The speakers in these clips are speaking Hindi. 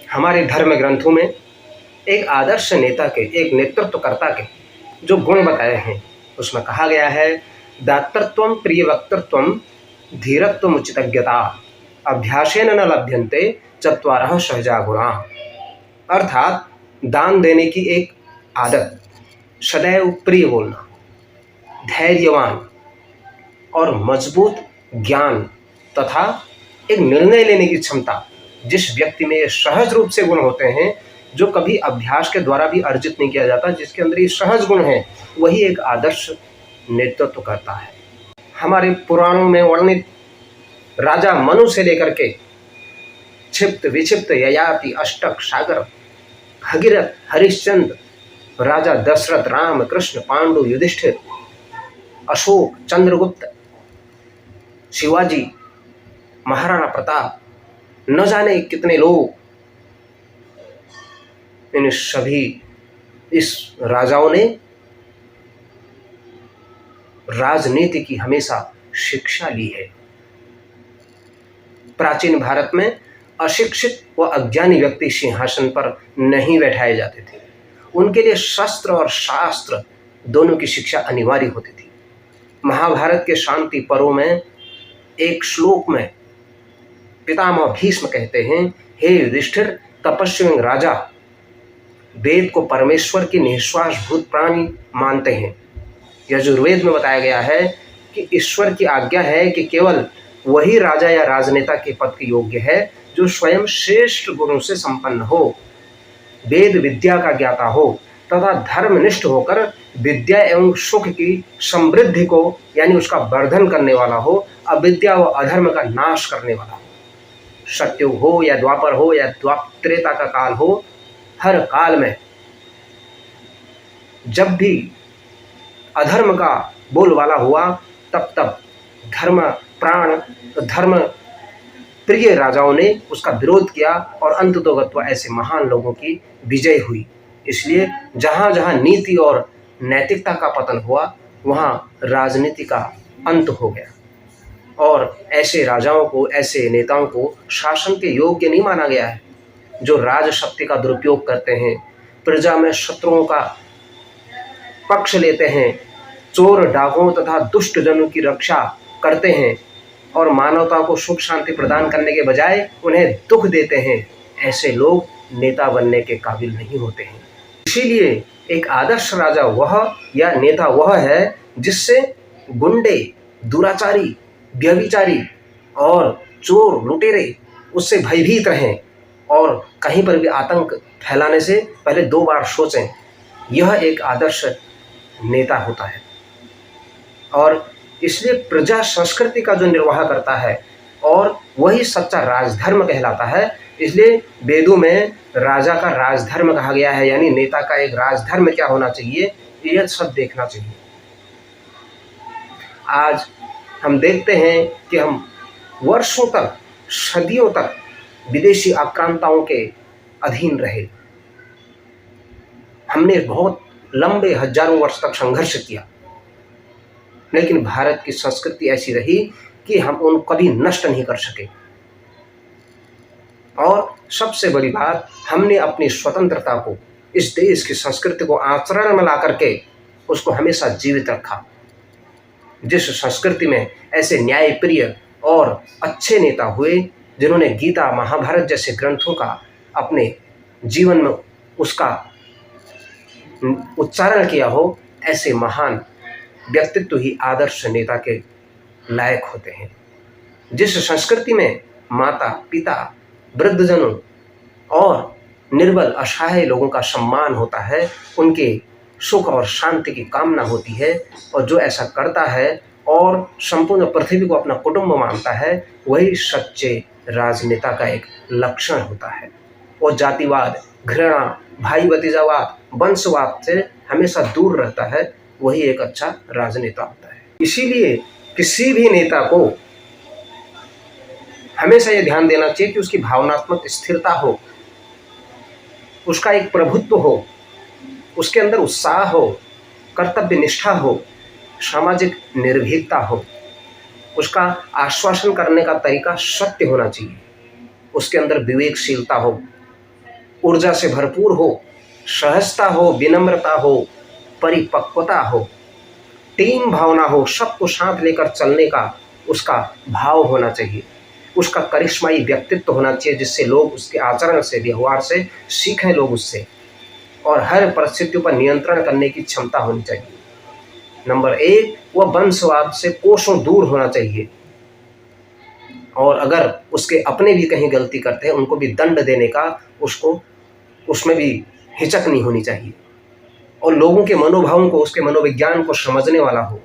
हमारे धर्म ग्रंथों में एक आदर्श नेता के, एक नेतृत्वकर्ता के जो गुण बताए हैं, उसमें कहा गया है, दातृत्वम प्रिय वक्तृत्वम धीरत्वम उचितज्ञता अभ्यासेन न लभ्यन्ते चत्वारः सहजा गुणा। अर्थात दान देने की एक आदत, सदैव प्रिय बोलना, धैर्यवान और मजबूत ज्ञान तथा एक निर्णय लेने की क्षमता, जिस व्यक्ति में ये सहज रूप से गुण होते हैं, जो कभी अभ्यास के द्वारा भी अर्जित नहीं किया जाता, जिसके अंदर ये सहज गुण है, वही एक आदर्श नेतृत्व करता है। हमारे पुराणों में वर्णित राजा मनु से लेकर के क्षिप्त विक्षिप्त ययाति अष्टक सागर भगीरथ हरिश्चंद्र, राजा दशरथ, राम कृष्ण पांडु युधिष्ठिर, अशोक चंद्रगुप्त, शिवाजी, महाराणा प्रताप, न जाने कितने लोग, इन सभी इस राजाओं ने राजनीति की हमेशा शिक्षा ली है। प्राचीन भारत में अशिक्षित व अज्ञानी व्यक्ति सिंहासन पर नहीं बैठाए जाते थे। उनके लिए शस्त्र और शास्त्र दोनों की शिक्षा अनिवार्य होती थी। महाभारत के शांति पर्व में एक श्लोक में पितामह भीष्म कहते हैं, हे युधिष्ठिर, तपस्वी राजा वेद को परमेश्वर की निःश्वास भूत प्राणी मानते हैं। यजुर्वेद में बताया गया है कि ईश्वर की आज्ञा है कि केवल वही राजा या राजनेता के पद के योग्य है जो स्वयं श्रेष्ठ गुणों से संपन्न हो, वेद विद्या का ज्ञाता हो तथा धर्मनिष्ठ होकर विद्या एवं सुख की समृद्धि को यानी उसका वर्धन करने वाला हो, अविद्या व अधर्म का नाश करने वाला हो। सत्युग हो या द्वापर हो या त्रेता का काल हो, हर काल में जब भी अधर्म का बोलबाला हुआ, तब तब धर्म प्रिय राजाओं ने उसका विरोध किया और अंततोगत्वा ऐसे महान लोगों की विजय हुई। इसलिए जहाँ जहाँ नीति और नैतिकता का पतन हुआ, वहाँ राजनीति का अंत हो गया और ऐसे राजाओं को, ऐसे नेताओं को शासन के योग्य नहीं माना गया है, जो राजशक्ति का दुरुपयोग करते हैं, प्रजा में शत्रुओं का पक्ष लेते हैं, चोर डाकुओं तथा दुष्ट जनों की रक्षा करते हैं और मानवता को सुख शांति प्रदान करने के बजाय उन्हें दुख देते हैं। ऐसे लोग नेता बनने के काबिल नहीं होते हैं। इसीलिए एक आदर्श राजा वह या नेता वह है जिससे गुंडे, दुराचारी, व्यभिचारी और चोर लुटेरे उससे भयभीत रहें और कहीं पर भी आतंक फैलाने से पहले 2 बार सोचें। यह एक आदर्श नेता होता है और इसलिए प्रजा संस्कृति का जो निर्वाह करता है और वही सच्चा राजधर्म कहलाता है। इसलिए वेदों में राजा का राजधर्म कहा गया है, यानी नेता का एक राजधर्म क्या होना चाहिए, यह सब देखना चाहिए। आज हम देखते हैं कि हम वर्षों तक, सदियों तक विदेशी आक्रांताओं के अधीन रहे। हमने बहुत लंबे हजारों वर्ष तक संघर्ष किया, लेकिन भारत की संस्कृति ऐसी रही कि हम उन कभी नष्ट नहीं कर सके। और सबसे बड़ी बात, हमने अपनी स्वतंत्रता को, इस देश की संस्कृति को आचरण में ला करके उसको हमेशा जीवित रखा। जिस संस्कृति में ऐसे न्यायप्रिय और अच्छे नेता हुए जिन्होंने गीता, महाभारत जैसे ग्रंथों का अपने जीवन में उसका उच्चारण किया हो, ऐसे महान व्यक्तित्व ही आदर्श नेता के लायक होते हैं। जिस संस्कृति में माता, पिता, वृद्धजनों और निर्बल असहाय लोगों का सम्मान होता है, उनके सुख और शांति की कामना होती है, और जो ऐसा करता है और संपूर्ण पृथ्वी को अपना कुटुंब मानता है, वही सच्चे राजनेता का एक लक्षण होता है। वो जातिवाद, घृणा, भाई भतीजावाद, वंशवाद से हमेशा दूर रहता है, वही एक अच्छा राजनेता होता है। इसीलिए किसी भी नेता को हमेशा ये ध्यान देना चाहिए कि उसकी भावनात्मक स्थिरता हो, उसका एक प्रभुत्व हो, उसके अंदर उत्साह हो, कर्तव्य निष्ठा हो, सामाजिक निर्भीकता हो, उसका आश्वासन करने का तरीका सत्य होना चाहिए, उसके अंदर विवेकशीलता हो, ऊर्जा से भरपूर हो, सहजता हो, विनम्रता हो, परिपक्वता हो, टीम भावना हो, सबको साथ लेकर चलने का उसका भाव होना चाहिए, उसका करिश्माई व्यक्तित्व होना चाहिए जिससे लोग उसके आचरण से, व्यवहार से सीखें लोग उससे, और हर परिस्थितियों पर नियंत्रण करने की क्षमता होनी चाहिए। नंबर 1, वह वंशवाद से कोसों दूर होना चाहिए, और अगर उसके अपने भी कहीं गलती करते हैं उनको भी दंड देने का उसको उसमें भी हिचक नहीं होनी चाहिए, और लोगों के मनोभावों को, उसके मनोविज्ञान को समझने वाला हो,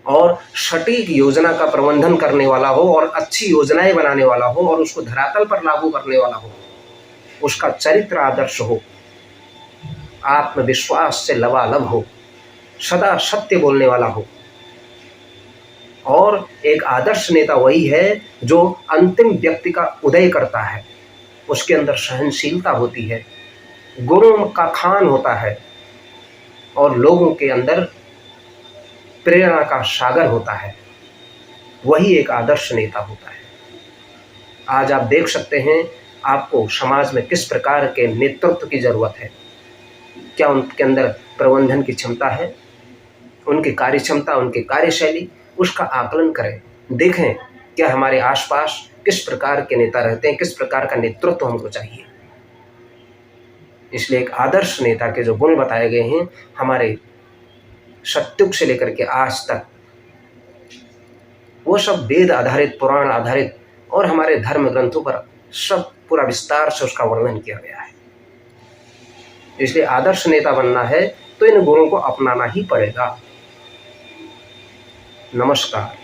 और सटीक योजना का प्रबंधन करने वाला हो, और अच्छी योजनाएं बनाने वाला हो, और उसको धरातल पर लागू करने वाला हो, उसका चरित्र आदर्श हो, आत्मविश्वास से लबालब हो, सदा सत्य बोलने वाला हो। और एक आदर्श नेता वही है जो अंतिम व्यक्ति का उदय करता है, उसके अंदर सहनशीलता होती है, गुणों का खान होता है, और लोगों के अंदर प्रेरणा का सागर होता है। वही एक आदर्श नेता होता है। आज आप देख सकते हैं आपको समाज में किस प्रकार के नेतृत्व की जरूरत है, क्या उनके अंदर प्रबंधन की क्षमता है, उनकी कार्य क्षमता, उनकी कार्यशैली, उसका आकलन करें, देखें क्या हमारे आसपास किस प्रकार के नेता रहते हैं, किस प्रकार का नेतृत्व हमको चाहिए। इसलिए एक आदर्श नेता के जो गुण बताए गए हैं हमारे सत्युग से लेकर के आज तक, वो सब वेद आधारित, पुराण आधारित और हमारे धर्म ग्रंथों पर सब पूरा विस्तार से उसका वर्णन किया गया है। इसलिए आदर्श नेता बनना है तो इन गुणों को अपनाना ही पड़ेगा। नमस्कार।